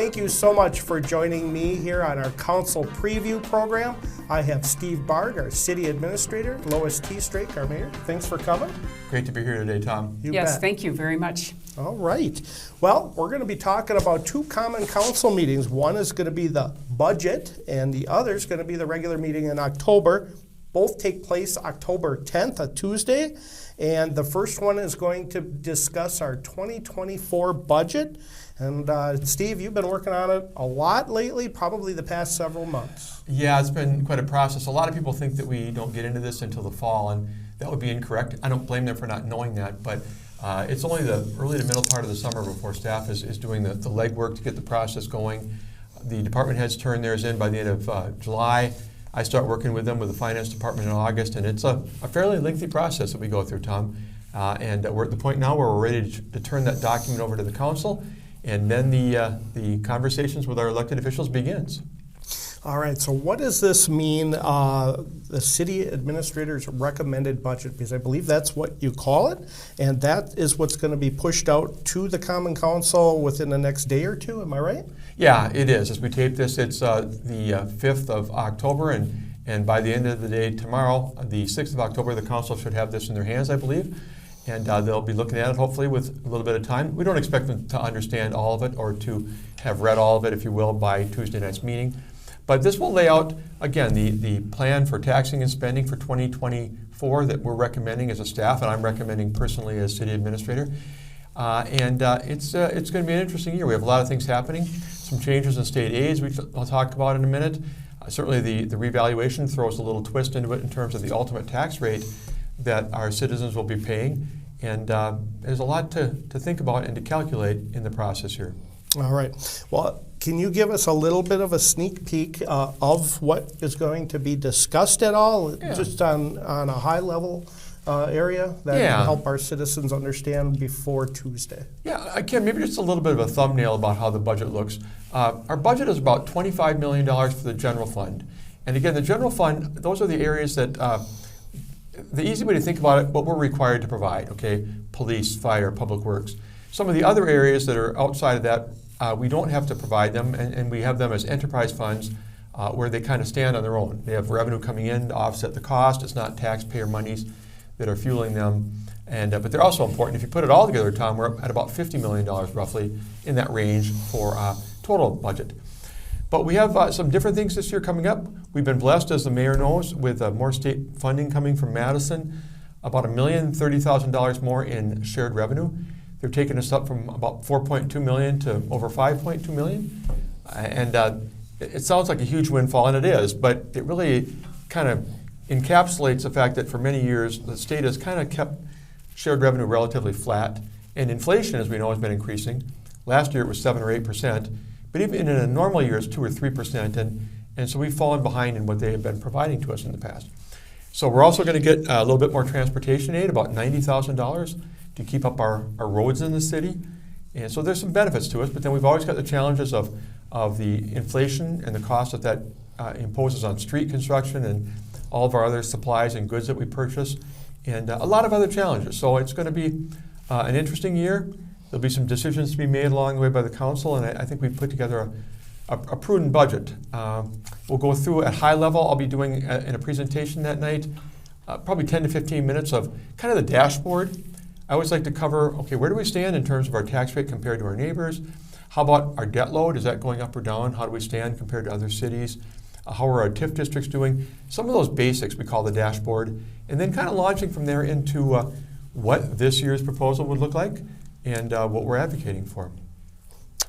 thank you so much for joining me here on our council preview program. I have Steve Barg, our city administrator, Lois T. Strake, our mayor. Thanks for coming. Great to be here today, Tom. Yes, bet. thank you very much. All right. Well, we're going to be talking about two common council meetings. One is going to be the budget, and the other is going to be the regular meeting in October. Both take place October 10th, a Tuesday. And the first one is going to discuss our 2024 budget. And Steve, you've been working on it a lot lately, probably the past several months. Yeah, it's been quite a process. A lot of people think that we don't get into this until the fall, and that would be incorrect. I don't blame them for not knowing that, but it's only the early to middle part of the summer before staff is doing the legwork to get the process going. The department heads turn theirs in by the end of July. I start working with them with the finance department in August, and it's a fairly lengthy process that we go through, Tom. And we're at the point now where we're ready to turn that document over to the council, and then the conversations with our elected officials begins. All right, so what does this mean, the city administrator's recommended budget? Because I believe that's what you call it, and that is what's going to be pushed out to the Common Council within the next day or two, am I right? Yeah, it is. As we tape this, it's the 5th of October, and by the end of the day tomorrow, the 6th of October, the council should have this in their hands, I believe, and they'll be looking at it hopefully with a little bit of time. We don't expect them to understand all of it or to have read all of it, if you will, by Tuesday night's meeting. But this will lay out, again, the plan for taxing and spending for 2024 that we're recommending as a staff, and I'm recommending personally as city administrator. It's going to be an interesting year. We have a lot of things happening, some changes in state aids I'll talk about in a minute. Certainly the revaluation throws a little twist into it in terms of the ultimate tax rate that our citizens will be paying. And there's a lot to think about and to calculate in the process here. All right. Well, can you give us a little bit of a sneak peek of what is going to be discussed at all, just on a high level area that will help our citizens understand before Tuesday? Yeah, I can. Maybe just a little bit of a thumbnail about how the budget looks. Our budget is about $25 million for the general fund. And again, the general fund, those are the areas that, the easy way to think about it, what we're required to provide, okay? Police, fire, public works. Some of the other areas that are outside of that, we don't have to provide them, and we have them as enterprise funds where they kind of stand on their own. They have revenue coming in to offset the cost. It's not taxpayer monies that are fueling them. And but they're also important. If you put it all together, Tom, we're at about $50 million roughly in that range for total budget. But we have some different things this year coming up. We've been blessed, as the mayor knows, with more state funding coming from Madison, about $1,030,000 more in shared revenue. They're taking us up from about $4.2 million to over $5.2 million. And it sounds like a huge windfall, and it is, but it really kind of encapsulates the fact that for many years, the state has kind of kept shared revenue relatively flat. And inflation, as we know, has been increasing. Last year it was 7 or 8%, but even in a normal year it's 2 or 3%. And so we've fallen behind in what they have been providing to us in the past. So we're also going to get a little bit more transportation aid, about $90,000. To keep up our roads in the city. And so there's some benefits to us, but then we've always got the challenges of the inflation and the cost that imposes on street construction and all of our other supplies and goods that we purchase, and a lot of other challenges. So it's going to be an interesting year. There'll be some decisions to be made along the way by the council, and I think we've put together a prudent budget. We'll go through at high level. I'll be doing in a presentation that night, probably 10 to 15 minutes of kind of the dashboard. I always like to cover, okay, where do we stand in terms of our tax rate compared to our neighbors? How about our debt load? Is that going up or down? How do we stand compared to other cities? How are our TIF districts doing? Some of those basics we call the dashboard. And then kind of launching from there into what this year's proposal would look like and what we're advocating for.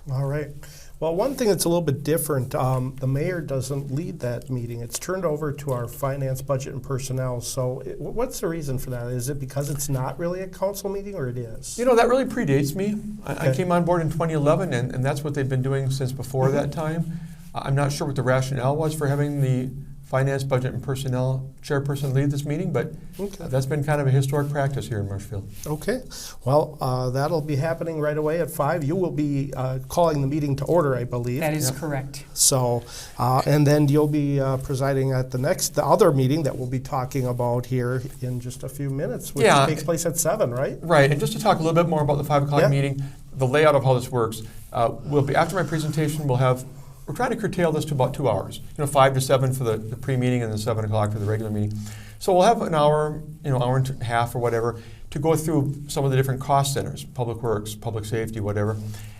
All right. Well, one thing that's a little bit different, the mayor doesn't lead that meeting. It's turned over to our finance, budget, and personnel. So what's the reason for that? Is it because it's not really a council meeting, or it is? You know, that really predates me. Okay. I came on board in 2011, and that's what they've been doing since before that time. I'm not sure what the rationale was for having the finance, budget, and personnel chairperson lead this meeting, but that's been kind of a historic practice here in Marshfield. Okay. Well, that'll be happening right away at 5. You will be calling the meeting to order, I believe. That is correct. So, and then you'll be presiding at the other meeting that we'll be talking about here in just a few minutes, which takes place at 7, right? Right. And just to talk a little bit more about the 5 o'clock meeting, the layout of how this works, will be after my presentation. We're trying to curtail this to about 2 hours. 5 to 7 for the pre-meeting and then 7 o'clock for the regular meeting. So we'll have an hour, hour and a half or whatever, to go through some of the different cost centers, public works, public safety, whatever.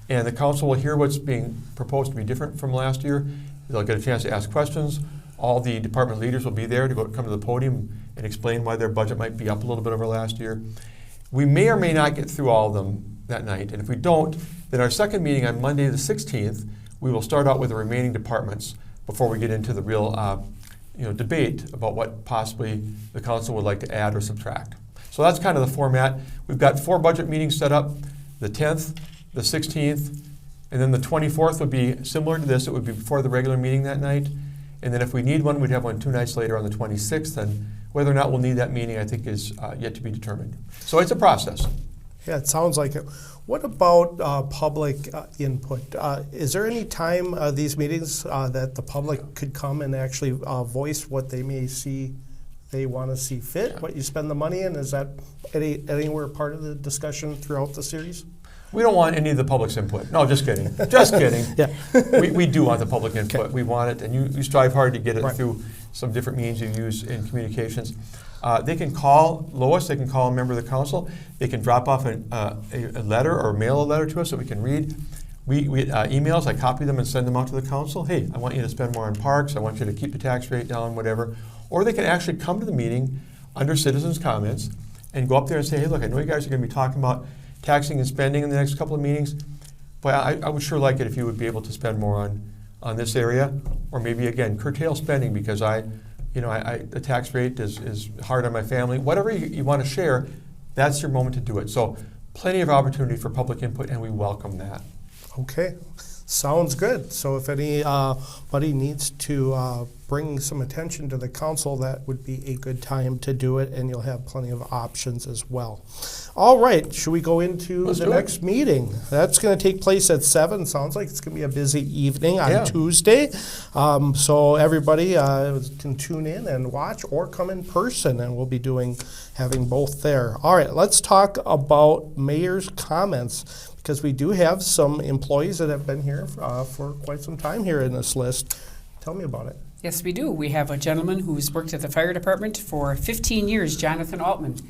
And the council will hear what's being proposed to be different from last year. They'll get a chance to ask questions. All the department leaders will be there to come to the podium and explain why their budget might be up a little bit over last year. We may or may not get through all of them that night. And if we don't, then our second meeting on Monday the 16th, we will start out with the remaining departments before we get into the real debate about what possibly the council would like to add or subtract. So that's kind of the format. We've got 4 budget meetings set up, the 10th, the 16th, and then the 24th would be similar to this. It would be before the regular meeting that night. And then if we need one, we'd have one 2 nights later on the 26th. And whether or not we'll need that meeting, I think, is yet to be determined. So it's a process. Yeah, it sounds like it. What about public input? Is there any time these meetings that the public could come and actually voice what they may see they want to see fit, what you spend the money in? Is that anywhere part of the discussion throughout the series? We don't want any of the public's input. No, just kidding. Just kidding. Yeah. we do want the public input. Okay. We want it, and you strive hard to get it right. through some different means you use in communications. They can call Lois, they can call a member of the council, they can drop off a letter or mail a letter to us that we can read. We emails, I copy them and send them out to the council. Hey, I want you to spend more on parks, I want you to keep the tax rate down, whatever. Or they can actually come to the meeting under citizens' comments and go up there and say, hey, look, I know you guys are going to be talking about taxing and spending in the next couple of meetings, but I would sure like it if you would be able to spend more on this area, or maybe, again, curtail spending because the tax rate is hard on my family. Whatever you want to share, that's your moment to do it. So plenty of opportunity for public input, and we welcome that. Okay, sounds good. So if anybody needs to bring some attention to the council, that would be a good time to do it, and you'll have plenty of options as well. All right, should we go into the next meeting? That's going to take place at 7. Sounds like it's going to be a busy evening on Tuesday. So everybody can tune in and watch or come in person, and we'll be having both there. All right, let's talk about mayor's comments, because we do have some employees that have been here for quite some time here in this list. Tell me about it. Yes, we do. We have a gentleman who's worked at the fire department for 15 years, Jonathan Altman.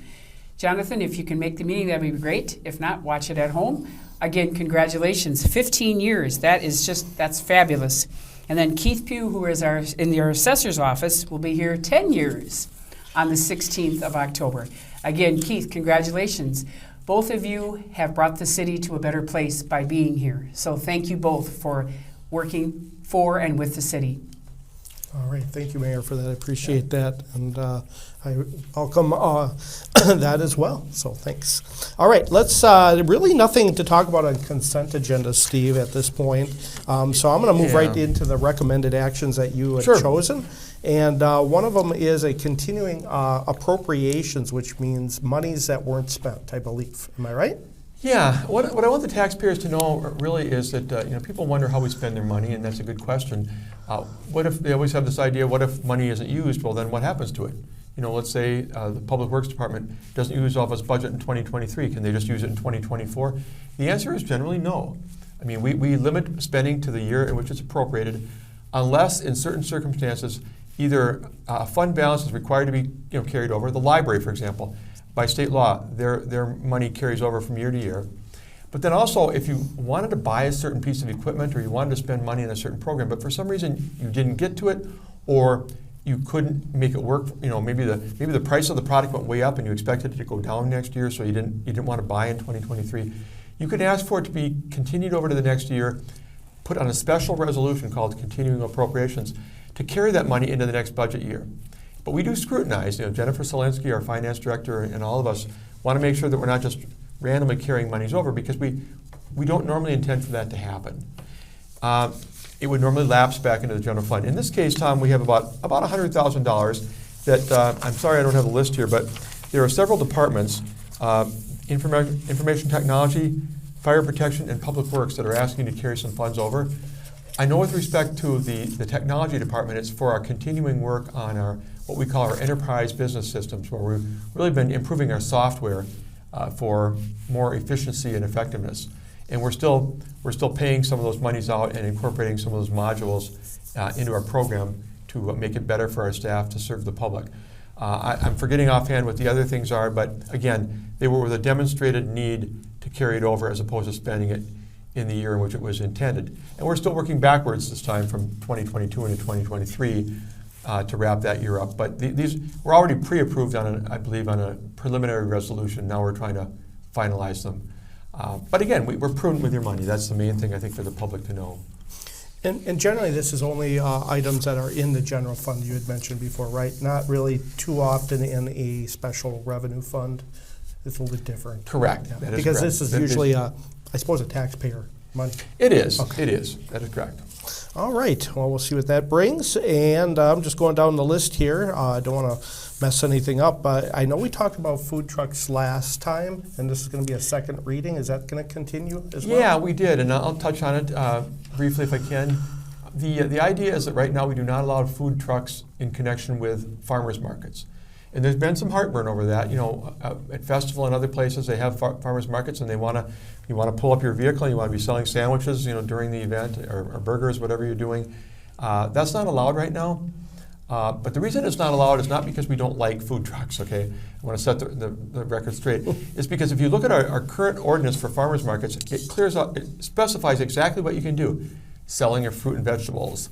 Jonathan, if you can make the meeting, that would be great. If not, watch it at home. Again, congratulations. 15 years. That's fabulous. And then Keith Pugh, who is in our assessor's office, will be here 10 years on the 16th of October. Again, Keith, congratulations. Both of you have brought the city to a better place by being here. So thank you both for working for and with the city. All right, thank you, Mayor, for that. I appreciate that, and I welcome that as well. So thanks. All right, let's really nothing to talk about on consent agenda, Steve, at this point. So I'm going to move right into the recommended actions that you have chosen. And one of them is a continuing appropriations, which means monies that weren't spent, I believe. Am I right? Yeah. What I want the taxpayers to know really is that people wonder how we spend their money, and that's a good question. What if they always have this idea? What if money isn't used? Well, then what happens to it? Let's say the Public Works Department doesn't use all of its budget in 2023. Can they just use it in 2024? The answer is generally no. I mean, we limit spending to the year in which it's appropriated, unless in certain circumstances either a fund balance is required to be carried over. The library, for example, by state law, their money carries over from year to year. But then also, if you wanted to buy a certain piece of equipment or you wanted to spend money in a certain program, but for some reason you didn't get to it, or you couldn't make it work, maybe the price of the product went way up and you expected it to go down next year, so you didn't want to buy in 2023, you could ask for it to be continued over to the next year, put on a special resolution called continuing appropriations to carry that money into the next budget year. But we do scrutinize. Jennifer Solinsky, our finance director, and all of us want to make sure that we're not just randomly carrying monies over, because we don't normally intend for that to happen. It would normally lapse back into the general fund. In this case, Tom, we have about $100,000 that, I'm sorry I don't have a list here, but there are several departments, information technology, fire protection, and public works that are asking to carry some funds over. I know with respect to the technology department, it's for our continuing work on what we call our enterprise business systems, where we've really been improving our software for more efficiency and effectiveness. And we're still paying some of those monies out and incorporating some of those modules into our program to make it better for our staff to serve the public. I'm forgetting offhand what the other things are, but again, they were with a demonstrated need to carry it over as opposed to spending it in the year in which it was intended. And we're still working backwards this time from 2022 into 2023 to wrap that year up. But these were already pre-approved I believe, on a preliminary resolution. Now we're trying to finalize them. But again, we're prudent with your money. That's the main thing I think for the public to know. And generally, this is only items that are in the general fund you had mentioned before, right? Not really too often in a special revenue fund. It's a little bit different. Correct. Yeah. That is Because correct. this is usually, I suppose, a taxpayer money. It is. Okay. It is. That is correct. All right. Well, we'll see what that brings. And I'm just going down the list here. I don't want to mess anything up, but I know we talked about food trucks last time, and this is going to be a second reading. Is that going to continue as well? Yeah, we did, and I'll touch on it briefly if I can. The idea is that right now we do not allow food trucks in connection with farmers markets. And there's been some heartburn over that. You know, at Festival and other places, they have farmers markets, and you want to pull up your vehicle, and you want to be selling sandwiches, you know, during the event, or burgers, whatever you're doing. That's not allowed right now. But the reason it's not allowed is not because we don't like food trucks, okay? I want to set the record straight. It's because if you look at our current ordinance for farmers markets, it clears out, it specifies exactly what you can do. Selling your fruit and vegetables,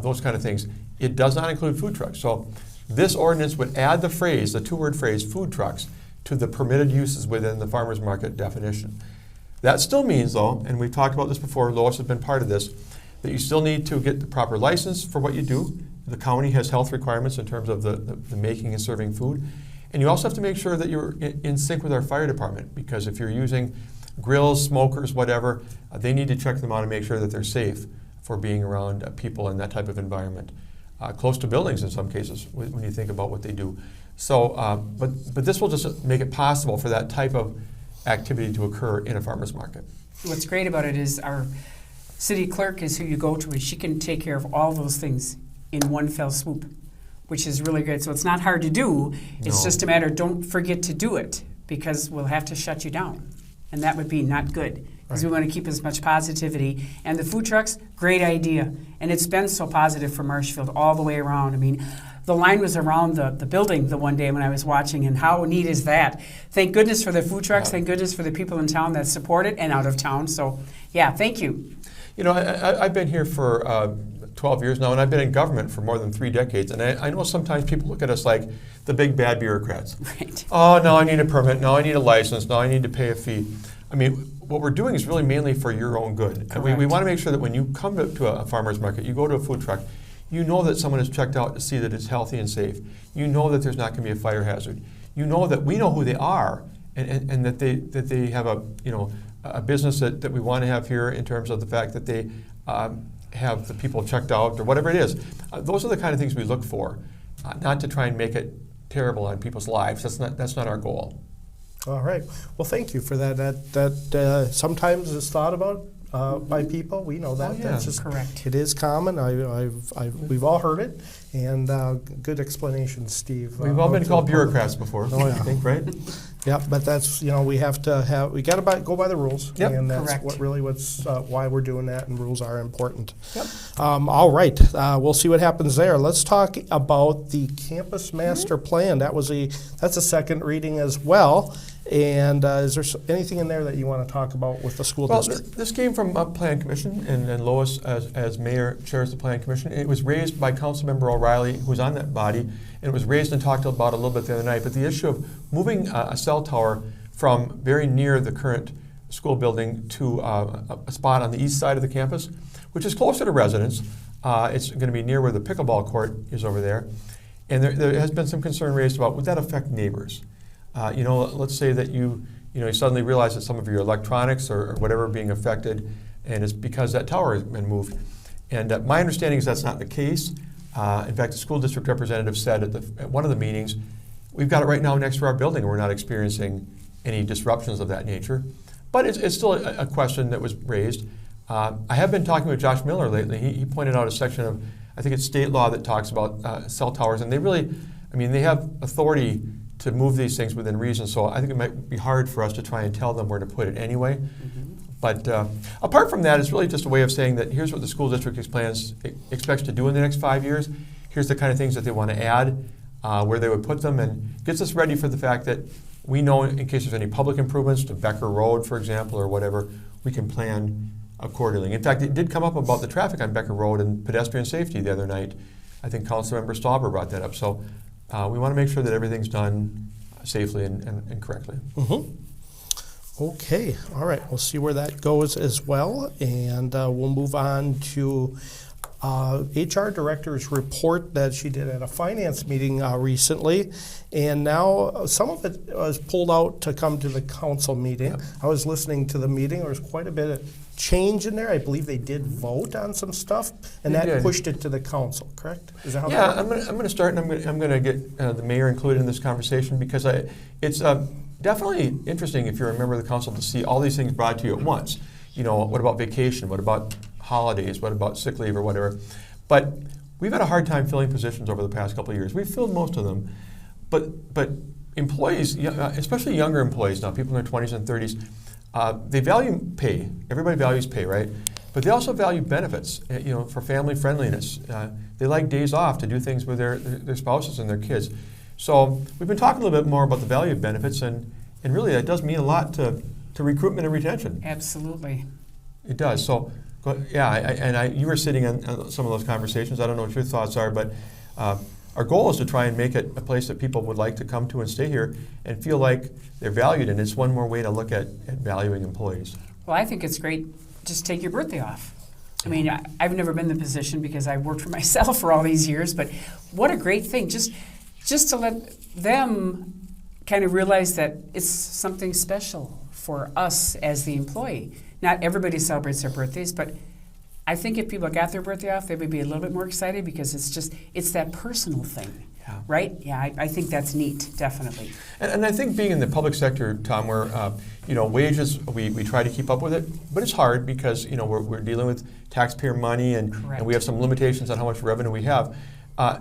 those kind of things. It does not include food trucks. So this ordinance would add the phrase, the two-word phrase, food trucks, to the permitted uses within the farmers market definition. That still means, though, and we've talked about this before, Lois has been part of this, that you still need to get the proper license for what you do. The county has health requirements in terms of the making and serving food. And you also have to make sure that you're in sync with our fire department, because if you're using grills, smokers, whatever, they need to check them out and make sure that they're safe for being around people in that type of environment. Close to buildings in some cases, when you think about what they do. So, but this will just make it possible for that type of activity to occur in a farmer's market. What's great about it is our city clerk is who you go to, and she can take care of all those things in one fell swoop, which is really good. So it's not hard to do. It's No. just a matter, don't forget to do it, because we'll have to shut you down. And that would be not good, because we want to keep as much positivity. And the food trucks, great idea. And it's been so positive for Marshfield all the way around. I mean, the line was around the building the one day when I was watching, and how neat is that? Thank goodness for the food trucks. Yeah. Thank goodness for the people in town that support it and out of town. So, yeah, thank you. You know, I've been here for 12 years now, and I've been in government for more than 3 decades. And I know sometimes people look at us like the big bad bureaucrats. Right. Oh, now I need a permit. Now I need a license. Now I need to pay a fee. I mean, what we're doing is really mainly for your own good. And we Correct. want to make sure that when you come to a farmer's market, you go to a food truck, you know that someone has checked out to see that it's healthy and safe. You know that there's not going to be a fire hazard. You know that we know who they are, and that they have a business that we want to have here in terms of the fact that they have the people checked out or whatever it is. Those are the kind of things we look for, not to try and make it terrible on people's lives. That's not our goal. All right. Well, thank you for that. That sometimes is thought about by people. We know that. Oh, yeah. That's just Correct. It is common. We've all heard it, and good explanation, Steve. We've all been to called the public. bureaucrats before, Oh, yeah. I think, right? Yeah, but that's we have to we got to go by the rules, Yep. and that's Correct. what's why we're doing that, and rules are important. Yep. All right, we'll see what happens there. Let's talk about the campus master plan. That's a second reading as well. And is there anything in there that you want to talk about with the school Well, district? this came from Plan Commission, and Lois, as mayor, chairs the Plan Commission. It was raised by Councilmember O'Reilly, who's on that body, and it was raised and talked about a little bit the other night. But the issue of moving a cell tower from very near the current school building to a spot on the east side of the campus, which is closer to residents. It's going to be near where the pickleball court is over there. And there has been some concern raised about, would that affect neighbors? Let's say that you suddenly realize that some of your electronics or whatever are being affected, and it's because that tower has been moved. And my understanding is that's not the case. In fact, the school district representative said at one of the meetings, we've got it right now next to our building, and we're not experiencing any disruptions of that nature. But it's still a question that was raised. I have been talking with Josh Miller lately. He pointed out a section of, I think it's state law that talks about cell towers, and they have authority to move these things within reason, so I think it might be hard for us to try and tell them where to put it anyway. But apart from that, it's really just a way of saying that here's what the school district expects to do in the next 5 years. Here's the kind of things that they want to add, where they would put them, and gets us ready for the fact that we know in case there's any public improvements to Becker Road, for example, or whatever, we can plan accordingly. In fact, it did come up about the traffic on Becker Road and pedestrian safety the other night. I think Councilmember Stauber brought that up. So we want to make sure that everything's done safely and correctly. Okay, all right, we'll see where that goes as well, and we'll move on to HR Director's report that she did at a finance meeting recently, and now some of it was pulled out to come to the council meeting. Yep. I was listening to the meeting. There was quite a bit of change in there. I believe they did vote on some stuff, and They that did. pushed it to the council, correct? Is that how Yeah, that I'm going to start, and I'm going to get the mayor included in this conversation because it's definitely interesting if you're a member of the council to see all these things brought to you at once. You know, what about vacation? What about holidays? What about sick leave or whatever? But we've had a hard time filling positions over the past couple of years. We've filled most of them, but employees, especially younger employees now, people in their 20s and 30s, they value pay. Everybody values pay, right? But they also value benefits, you know, for family friendliness. They like days off to do things with their spouses and their kids. So we've been talking a little bit more about the value of benefits, and really that does mean a lot to recruitment and retention. Absolutely. It does. So, yeah, you were sitting in some of those conversations. I don't know what your thoughts are, but our goal is to try and make it a place that people would like to come to and stay here and feel like they're valued, and it's one more way to look at valuing employees. Well, I think it's great. Just take your birthday off. I mean, I've never been in the position because I've worked for myself for all these years, but what a great thing. Just to let them kind of realize that it's something special for us as the employee. Not everybody celebrates their birthdays, but I think if people got their birthday off, they would be a little bit more excited because it's that personal thing, right? Yeah, I think that's neat, definitely. And I think being in the public sector, Tom, where wages, we try to keep up with it, but it's hard because we're dealing with taxpayer money and we have some limitations on how much revenue we have.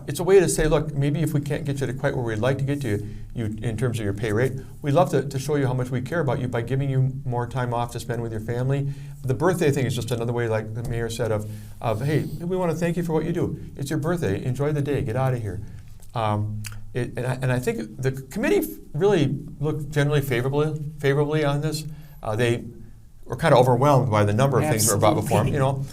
It's a way to say, look, maybe if we can't get you to quite where we'd like to get to you in terms of your pay rate, we'd love to show you how much we care about you by giving you more time off to spend with your family. The birthday thing is just another way, like the mayor said, of hey, we want to thank you for what you do. It's your birthday. Enjoy the day. Get out of here. And I think the committee really looked generally favorably on this. They were kind of overwhelmed by the number of things that were brought before them.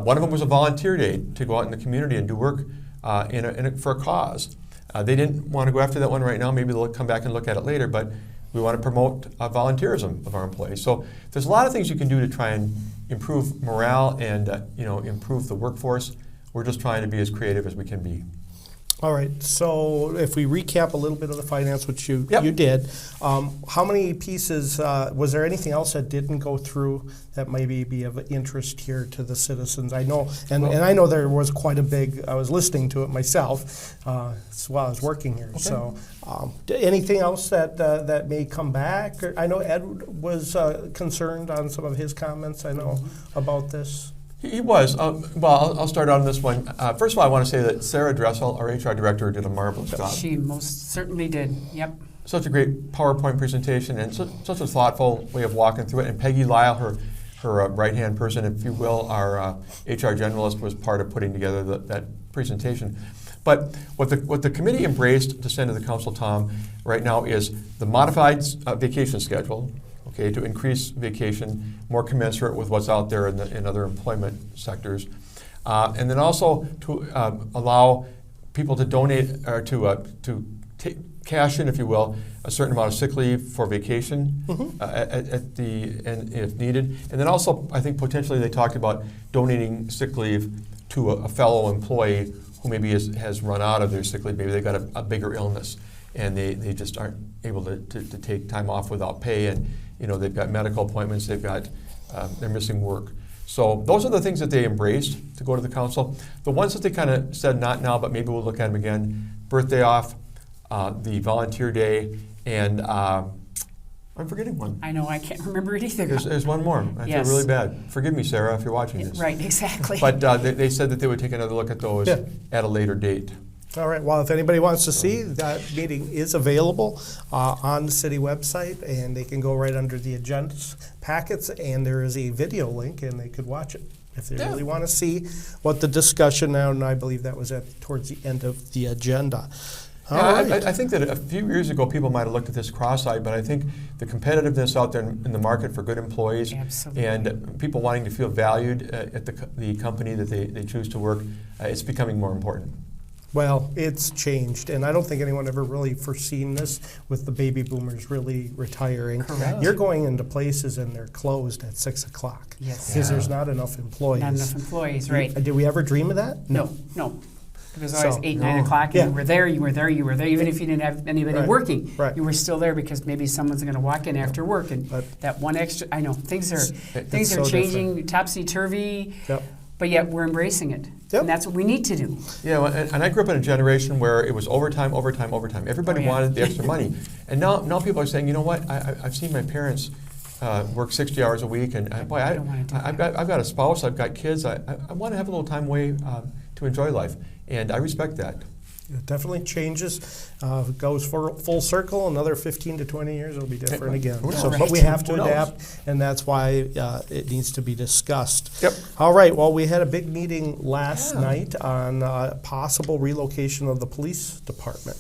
One of them was a volunteer day to go out in the community and do work for a cause. They didn't want to go after that one right now. Maybe they'll come back and look at it later, but we want to promote volunteerism of our employees. So there's a lot of things you can do to try and improve morale and improve the workforce. We're just trying to be as creative as we can be. All right, so if we recap a little bit of the finance, which you Yep. did, how many pieces, was there anything else that didn't go through that maybe be of interest here to the citizens? I know, and I know there was quite a big, I was listening to it myself while I was working here. Okay. So anything else that may come back? I know Ed was concerned on some of his comments, I know, about this. He was. Well, I'll start on this one. First of all, I want to say that Sarah Dressel, our HR director, did a marvelous job. She most certainly did. Yep. Such a great PowerPoint presentation and such a thoughtful way of walking through it. And Peggy Lyle, her right-hand person, if you will, our HR generalist, was part of putting together that presentation. But what the committee embraced to send to the council, Tom, right now is the modified vacation schedule. Okay, to increase vacation more commensurate with what's out there in other employment sectors, and then also to allow people to donate or to cash in, if you will, a certain amount of sick leave for vacation at the end if needed, and then also I think potentially they talked about donating sick leave to a fellow employee who maybe has run out of their sick leave. Maybe they got a bigger illness and they just aren't able to take time off without pay, and they've got medical appointments, they're missing work. So those are the things that they embraced to go to the council. The ones that they kind of said not now, but maybe we'll look at them again: birthday off, the volunteer day, and I'm forgetting one. I know, I can't remember it either. There's one more. I feel really bad. Forgive me, Sarah, if you're watching this. Right, exactly. But they said that they would take another look at those at a later date. All right, well, if anybody wants to see, that meeting is available on the city website, and they can go right under the agendas packets, and there is a video link, and they could watch it if they really want to see what the discussion now, and I believe that was towards the end of the agenda. All right. I think that a few years ago, people might have looked at this cross-eyed, but I think the competitiveness out there in the market for good employees Absolutely. and people wanting to feel valued at the company that they choose to work, it's becoming more important. Well, it's changed, and I don't think anyone ever really foreseen this with the baby boomers really retiring. Correct. You're going into places and they're closed at 6 o'clock. Yes. Because there's not enough employees. Not enough employees, right? Did we ever dream of that? No. It was always So- 8, 9 o'clock, and Yeah. you were there. Even if you didn't have anybody Right. working, Right. you were still there because maybe someone's going to walk in after work, and But- that one extra. I know things are so changing topsy turvy, Yep. but yet we're embracing it, Yep. and that's what we need to do. Yeah, well, and I grew up in a generation where it was overtime, overtime, overtime. Everybody Oh, yeah. wanted the extra money. And now people are saying, you know what, I've seen my parents work 60 hours a week, and boy, I don't wanna do I've got a spouse, I've got kids, I want to have a little time away to enjoy life. And I respect that. It definitely changes. It goes full circle. Another 15 to 20 years, it'll be different again. Who So, knows? but we have to Who knows? adapt, and that's why it needs to be discussed. Yep. All right. Well, we had a big meeting last Yeah. night on possible relocation of the police department.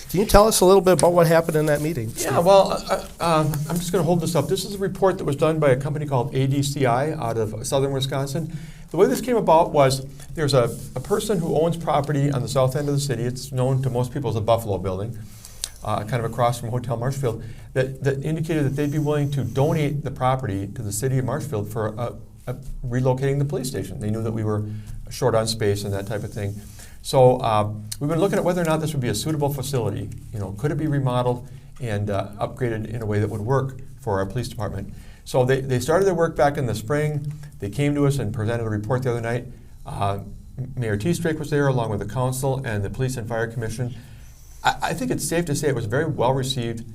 Can you tell us a little bit about what happened in that meeting? Yeah, well, I'm just going to hold this up. This is a report that was done by a company called ADCI out of southern Wisconsin. The way this came about was there's a person who owns property on the south end of the city. It's known to most people as the Buffalo Building, kind of across from Hotel Marshfield, that indicated that they'd be willing to donate the property to the city of Marshfield for relocating the police station. They knew that we were short on space and that type of thing. So we've been looking at whether or not this would be a suitable facility. You know, could it be remodeled and upgraded in a way that would work for our police department? So they started their work back in the spring. They came to us and presented a report the other night. Mayor Teestrake was there along with the council and the Police and Fire Commission. I think it's safe to say it was a very well received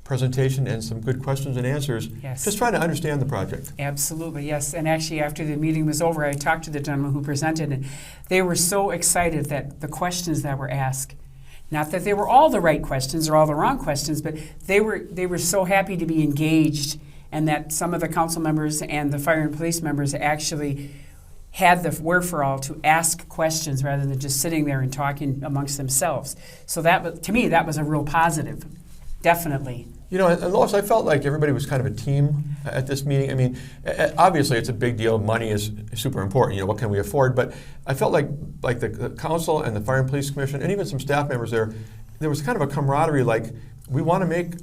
presentation and some good questions and answers. Yes. Just trying to understand the project. Absolutely, yes. And actually, after the meeting was over, I talked to the gentleman who presented, and they were so excited that the questions that were asked, not that they were all the right questions or all the wrong questions, but they were so happy to be engaged, and that some of the council members and the fire and police members actually had the wherewithal to ask questions rather than just sitting there and talking amongst themselves. So to me, that was a real positive, definitely. You know, and Lois, I felt like everybody was kind of a team at this meeting. I mean, obviously it's a big deal. Money is super important. You know, what can we afford? But I felt like the council and the Fire and Police Commission and even some staff members there was kind of a camaraderie. Like, we want to make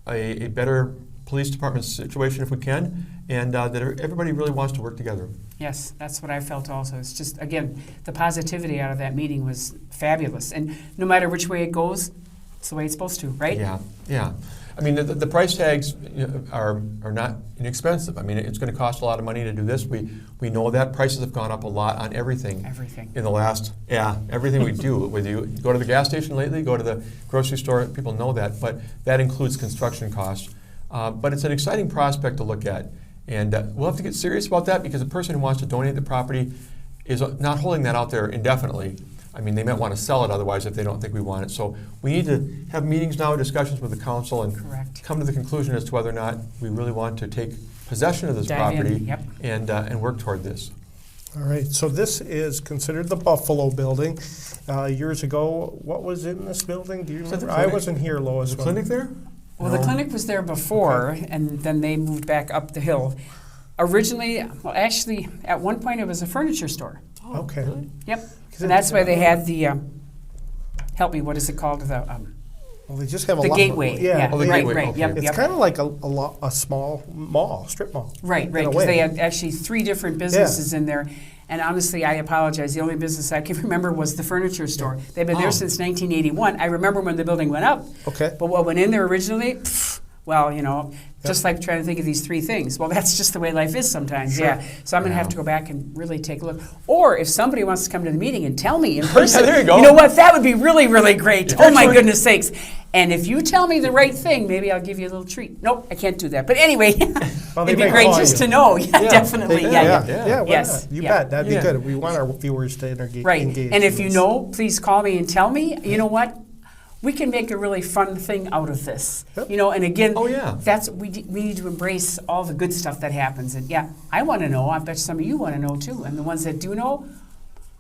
a better police department situation if we can, and that everybody really wants to work together. Yes, that's what I felt also. It's just, again, the positivity out of that meeting was fabulous. And no matter which way it goes, it's the way it's supposed to, right? Yeah. I mean, the price tags are not inexpensive. I mean, it's going to cost a lot of money to do this. We know that prices have gone up a lot on everything. Everything. In the last, everything we do. Whether you go to the gas station lately, go to the grocery store, people know that. But that includes construction costs. But it's an exciting prospect to look at. And we'll have to get serious about that, because the person who wants to donate the property is not holding that out there indefinitely. I mean, they might want to sell it otherwise if they don't think we want it. So we need to have meetings now, discussions with the council, and Correct. come to the conclusion as to whether or not we really want to take possession of this Dive in, property yep. and work toward this. All right. So this is considered the Buffalo Building. Years ago, what was in this building? Do you Is that the remember? I clinic? wasn't here, Lois. Is the when- clinic there? Well, the clinic was there before, and then they moved back up the hill. Originally, well, actually, at one point it was a furniture store. Okay. Really? Yep. And that's why they had the, help me, what is it called? Well, they just have a The lot. gateway. Yeah, Oh, the right, gateway, right. okay. Yep, It's yep. kind of like a small mall, strip mall. Right, in right, a because they way. had actually 3 different businesses in there. And honestly, I apologize. The only business I can remember was the furniture store. They've been Oh. there since 1981. I remember when the building went up. Okay. But what went in there originally, well, you know, Just like trying to think of these 3 things. Well, that's just the way life is sometimes, yeah. So I'm going to have to go back and really take a look. Or if somebody wants to come to the meeting and tell me in person, there you go. You know what, that would be really, really great. If Oh my actually- goodness sakes. And if you tell me the right thing, maybe I'll give you a little treat. Nope, I can't do that. But anyway, Well, they it'd be may great call just you. to know. Yeah, Yeah. definitely. Yeah, why Yes, not? You yeah. bet. That'd Yeah. be good. We want our viewers to Right. engage. And if in you this. know, please call me and tell me. You know what? We can make a really fun thing out of this. Yep. You know, and again, Oh, yeah. that's we need to embrace all the good stuff that happens. And yeah, I want to know. I bet some of you want to know too. And the ones that do know,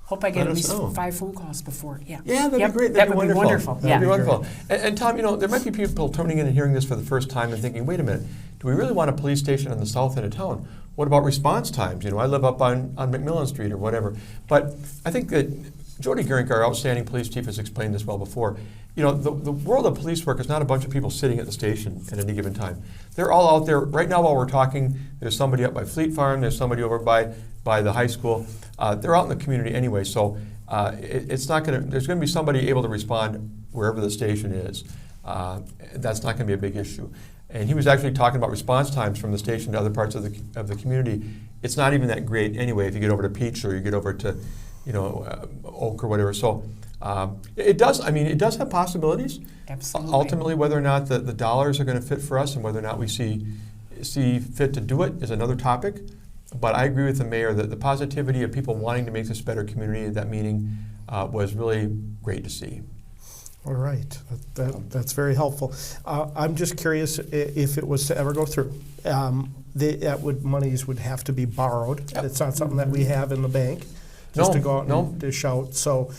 hope I get Let at us least know. 5 phone calls before. Yeah. Yeah, that'd Yep, be great. That That'd would be be wonderful. That'd Yeah. be wonderful. And Tom, you know, there might be people tuning in and hearing this for the first time and thinking, wait a minute, do we really want a police station on the south end of town? What about response times? You know, I live up on McMillan Street or whatever. But I think that Jody Gerink, our outstanding police chief, has explained this well before. You know, the world of police work is not a bunch of people sitting at the station at any given time. They're all out there. Right now while we're talking, there's somebody up by Fleet Farm, there's somebody over by the high school. They're out in the community anyway, so it's not going to, there's going to be somebody able to respond wherever the station is. That's not going to be a big issue. And he was actually talking about response times from the station to other parts of the community. It's not even that great anyway if you get over to Peach or you get over to, you know, Oak or whatever. So it does have possibilities. Absolutely. Ultimately, whether or not the dollars are going to fit for us and whether or not we see fit to do it is another topic. But I agree with the mayor that the positivity of people wanting to make this a better community at that meeting was really great to see. All right, that's very helpful. I'm just curious if it was to ever go through. Monies would have to be borrowed. Yep. It's not something that we have in the bank just to go out No. and dish out. So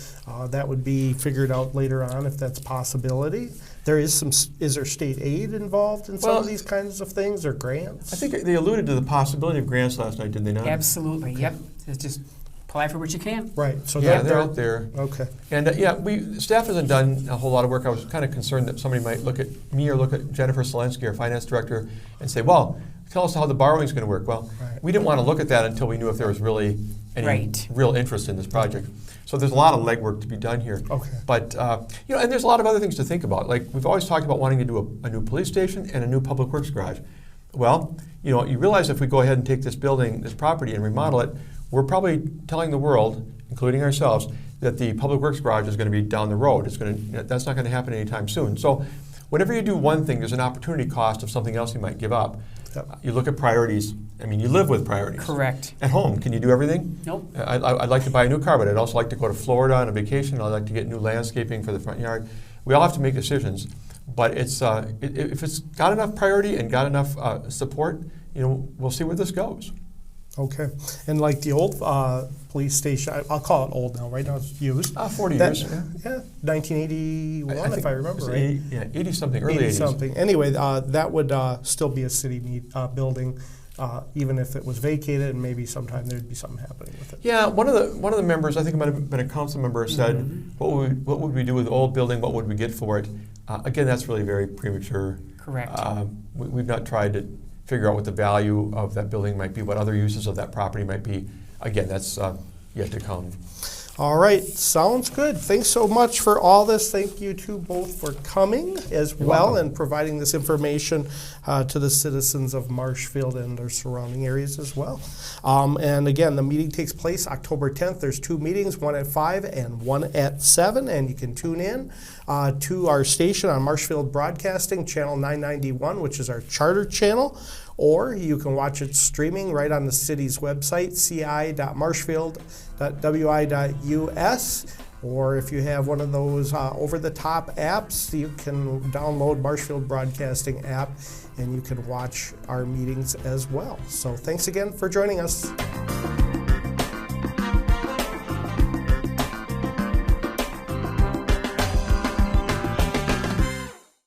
that would be figured out later on if that's a possibility. Is there state aid involved in some Well, of these kinds of things or grants? I think they alluded to the possibility of grants last night, did they not? Absolutely. Yep. It's just apply for what you can. Right. So Yeah, they're out there. Okay. And staff hasn't done a whole lot of work. I was kind of concerned that somebody might look at me or look at Jennifer Selensky, our finance director, and say, well, tell us how the borrowing is going to work. Well, Right. we didn't want to look at that until we knew if there was really any Right. real interest in this project. So there's a lot of legwork to be done here. Okay. But, and there's a lot of other things to think about. Like, we've always talked about wanting to do a new police station and a new public works garage. Well, you realize if we go ahead and take this building, this property, and remodel it, we're probably telling the world, including ourselves, that the public works garage is going to be down the road. That's not going to happen anytime soon. So whenever you do one thing, there's an opportunity cost of something else you might give up. Yep. You look at priorities. I mean, you live with priorities. Correct. At home, can you do everything? Nope. I'd like to buy a new car, but I'd also like to go to Florida on a vacation. I'd like to get new landscaping for the front yard. We all have to make decisions, but it's if it's got enough priority and got enough support, we'll see where this goes. Okay. And like the old police station, I'll call it old now. Right now it's used. 40 That- years. Yeah, 1981, if I remember it's right. 80 something, early 80 80s. something. Anyway, that would still be a city building, even if it was vacated, and maybe sometime there'd be something happening with it. Yeah, one of the members, I think it might have been a council member, said, what would we do with the old building? What would we get for it? Again, that's really very premature. Correct. We've not tried to figure out what the value of that building might be, what other uses of that property might be. Again, that's yet to come. All right, sounds good. Thanks so much for all this. Thank you to both for coming as well welcome. and providing this information to the citizens of Marshfield and their surrounding areas as well. And again, the meeting takes place October 10th. There's 2 meetings, one at 5 and one at 7, and you can tune in to our station on Marshfield Broadcasting, channel 991, which is our charter channel. Or you can watch it streaming right on the city's website, ci.marshfield.wi.us. Or if you have one of those over-the-top apps, you can download Marshfield Broadcasting app and you can watch our meetings as well. So thanks again for joining us.